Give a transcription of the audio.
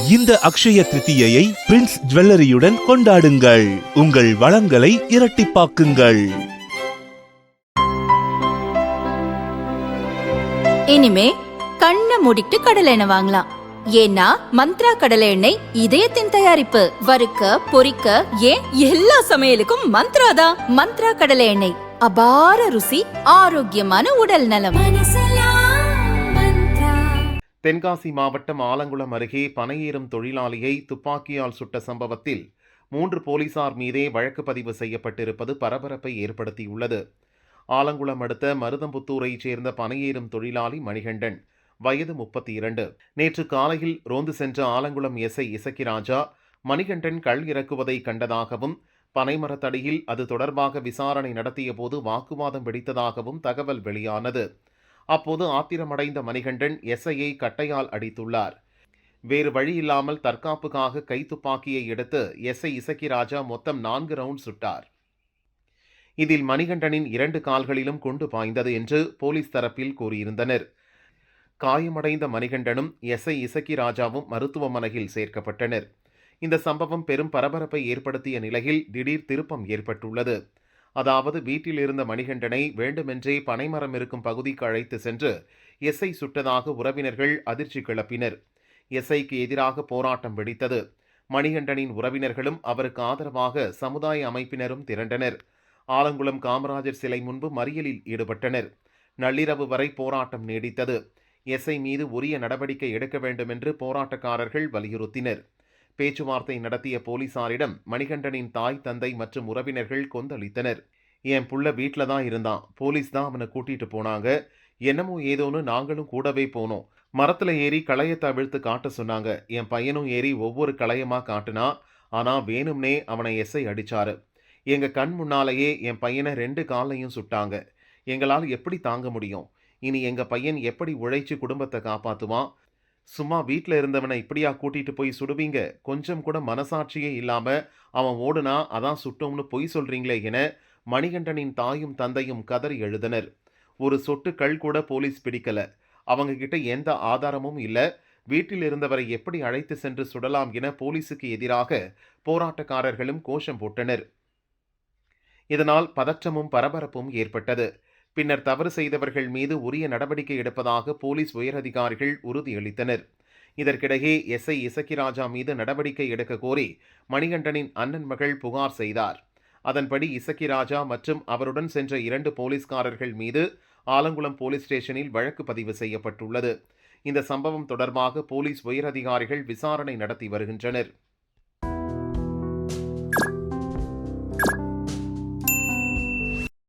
இந்த அக்ஷய திருத்தியை பிரின்ஸ் ஜுவல்லரியுடன் கொண்டாடுங்கள். உங்கள் வளங்களை இரட்டிப்பாக்குங்கள். இனிமே கண்ணை மூடிட்டு கடலை எண்ணெய் வாங்கலாம். ஏன்னா மந்த்ரா கடலை எண்ணெய் இதயத்தின் தயாரிப்பு. வறுக்க பொரிக்க ஏன் எல்லா சமையலுக்கும் மந்த்ரா தான். மந்த்ரா கடலை எண்ணெய், அபார ருசி, ஆரோக்கியமான உடல் நலம். தென்காசி மாவட்டம் ஆலங்குளம் அருகே பனையேறும் தொழிலாளியை துப்பாக்கியால் சுட்ட சம்பவத்தில் 3 போலீசார் மீதே வழக்கு பதிவு செய்யப்பட்டிருப்பது பரபரப்பை ஏற்படுத்தியுள்ளது. ஆலங்குளம் அடுத்த மருதம்புத்தூரைச் சேர்ந்த பனையேறும் தொழிலாளி மணிகண்டன், வயது 32. நேற்று காலையில் ரோந்து சென்ற ஆலங்குளம் எஸ்ஐ இசக்கிராஜா மணிகண்டன் கள் இறக்குவதை கண்டதாகவும் பனைமரத்தடியில் அது தொடர்பாக விசாரணை நடத்திய போது வாக்குவாதம் வெடித்ததாகவும் தகவல் வெளியானது. அப்போது ஆத்திரமடைந்த மணிகண்டன் எஸ்ஐயை கட்டையால் அடித்துள்ளார். வேறு வழியில்லாமல் தற்காப்புக்காக கைத்துப்பாக்கியை எடுத்து எஸ்ஐ இசக்கிராஜா மொத்தம் 4 ரவுண்ட் சுட்டார். இதில் மணிகண்டனின் 2 கால்களிலும் குண்டு பாய்ந்தது என்று போலீஸ் தரப்பில் கூறியிருந்தனர். காயமடைந்த மணிகண்டனும் எஸ்ஐ இசக்கிராஜாவும் மருத்துவமனையில் சேர்க்கப்பட்டனர். இந்த சம்பவம் பெரும் பரபரப்பை ஏற்படுத்திய நிலையில் திடீர் திருப்பம் ஏற்பட்டுள்ளது. அதாவது வீட்டில் இருந்த மணிகண்டனை வேண்டுமென்றே பனைமரம் இருக்கும் பகுதிக்கு அழைத்து சென்று எஸ்ஐ சுட்டதாக உறவினர்கள் அதிர்ச்சி கிளப்பினர். எஸ்ஐக்கு எதிராக போராட்டம் வெடித்தது. மணிகண்டனின் உறவினர்களும் அவருக்கு ஆதரவாக சமுதாய அமைப்பினரும் திரண்டனர். ஆலங்குளம் காமராஜர் சிலை முன்பு மறியலில் ஈடுபட்டனர். நள்ளிரவு வரை போராட்டம் நீடித்தது. எஸ்ஐ மீது உரிய நடவடிக்கை எடுக்க வேண்டும் என்று போராட்டக்காரர்கள் வலியுறுத்தினர். பேச்சுவார்த்தை நடத்திய போலீசாரிடம் மணிகண்டனின் தாய், தந்தை மற்றும் உறவினர்கள் கொந்தளித்தனர். என் புள்ள வீட்டில் தான் இருந்தான், போலீஸ் தான் அவனை கூட்டிட்டு போனாங்க, என்னமோ ஏதோன்னு நாங்களும் கூடவே போனோம். மரத்தில் ஏறி களையத்தை அவிழ்த்து காட்ட சொன்னாங்க. என் பையனும் ஏறி ஒவ்வொரு களையமா காட்டுனா, ஆனால் வேணும்னே அவனை எஸ்ஐ அடிச்சாரு. எங்கள் கண் முன்னாலேயே என் பையனை 2 காலையும் சுட்டாங்க. எங்களால் எப்படி தாங்க முடியும்? இனி எங்கள் பையன் எப்படி உழைச்சி குடும்பத்தை காப்பாற்றுவான்? சும்மா வீட்டில் இருந்தவனை இப்படியா கூட்டிட்டு போய் சுடுவீங்க? கொஞ்சம் கூட மனசாட்சியே இல்லாம அவன் ஓடுனா அதான் சுட்டோம்னு பொய் சொல்றீங்களே என மணிகண்டனின் தாயும் தந்தையும் கதறி எழுதனர். ஒரு சொட்டு கள் கூட போலீஸ் பிடிக்கல. அவங்க கிட்ட எந்த ஆதாரமும் இல்ல. வீட்டில் இருந்தவரை எப்படி அழைத்து சென்று சுடலாம் என போலீசுக்கு எதிராக போராட்டக்காரர்களும் கோஷம் போட்டனர். இதனால் பதற்றமும் பரபரப்பும் ஏற்பட்டது. பின்னர் தவறு செய்தவர்கள் மீது உரிய நடவடிக்கை எடுப்பதாக போலீஸ் உயரதிகாரிகள் உறுதியளித்தனர். இதற்கிடையே எஸ்ஐ இசக்கிராஜா மீது நடவடிக்கை எடுக்க கோரி மணிகண்டனின் அண்ணன் மகள் புகார் செய்தார். அதன்படி இசக்கிராஜா மற்றும் அவருடன் சென்ற 2 போலீஸ்காரர்கள் மீது ஆலங்குளம் போலீஸ் ஸ்டேஷனில் வழக்கு பதிவு செய்யப்பட்டுள்ளது. இந்த சம்பவம் தொடர்பாக போலீஸ் உயரதிகாரிகள் விசாரணை நடத்தி வருகின்றனர்.